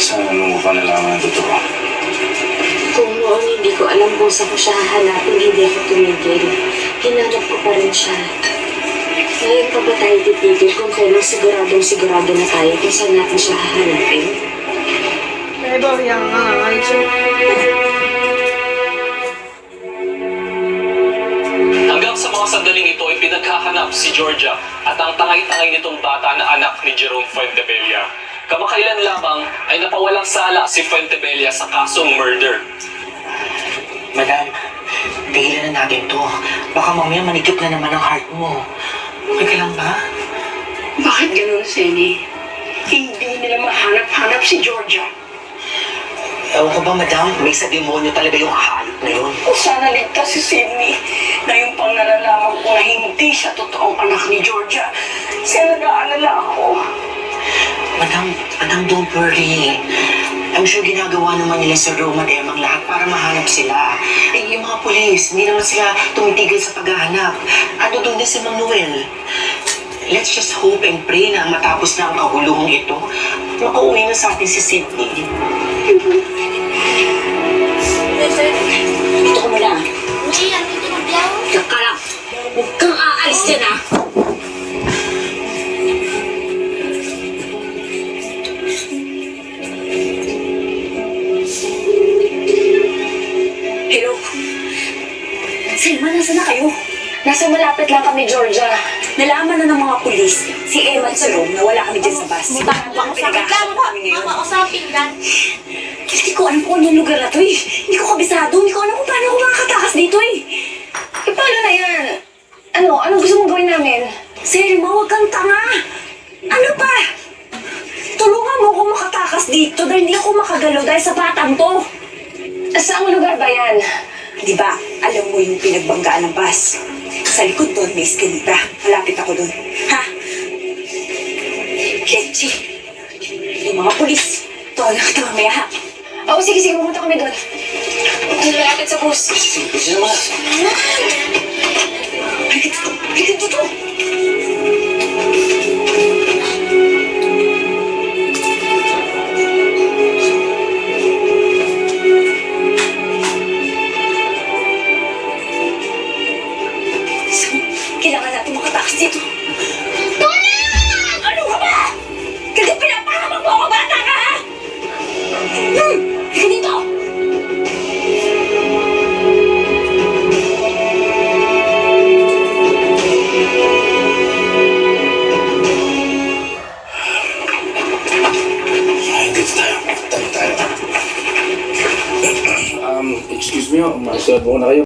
Sana mo pa nalaman ang totoo. Kung noon hindi ko alam kung saan ko siya hahanapin, hindi ako tumigil. Hinanap ko pa rin siya. Ngayon pa ba tayo titigil kung kailan sigurado na tayo kung saan natin siya hahanapin? Pero yang ito. Hanggang sa mga sandaling ito ay pinaghahanap si Georgia at ang tangay-tangay nitong bata na anak ni Jerome Fuentebella. Kamakailan lamang ay napawalang sala si Fuentebella sa kasong murder. Madam, tigilan na natin to. Baka mamaya manikip na naman ang heart mo. Okay ka lang ba? Bakit ganun, Senny? Hindi nila mahanap-hanap si Georgia. Ewan ko ba, madam? May sa demonyo talaga yung hayop na yun. O sana ligtas si Sydney. Ngayon pang nalalaman ko na hindi siya totoong anak ni Georgia. Siya nag-aalala ako. Madam, don't worry. I'm sure ginagawa naman nila sa Rome at Emang lahat para mahanap sila. Eh, yung mga polis, hindi naman sila tumitigil sa paghahanap. Ano doon din si Manuel? Let's just hope and pray na matapos na ang kaguluhang ito, makauwi na sa atin si Sydney. Dito ko muna. May andito na diyaw. Kaka lang. Huwag kang aalis dyan, ha? Hello? Selma, nasa na kayo? Nasa malapit lang kami, Georgia. Nalaman na ng mga pulis, si Emma at Salome na wala kami dyan sa bus. Makausapin lang po. Makausapin lang. Hindi ko alam kung ano yung lugar na to eh. Hindi ko kabisado. Hindi ko alam kung paano ako makakatakas dito eh. Eh, paano na yan? Anong gusto mong gawin namin? Selma, huwag kang tanga. Ano pa? Tulungan mo ako makatakas dito dahil hindi ako makagalaw dahil sa batang to. Saang lugar ba yan? Di ba, alam mo yung pinagbanggaan ng bus? Sa likod doon, may eskinita. Malapit ako doon. Ha? Lechi. Yung mga pulis. Tuwag na kita mamaya ha. Oo, sige, pumunta kami doon. Malapit sa bus. Sino naman? Halika dito. Kailangan natin makatakas dito. Ano ka ba? Kasi pinapahamak mo ako, bata ka, ha? Halika dito. Dito tayo. Tayo tayo. Excuse me, masyado na kayo.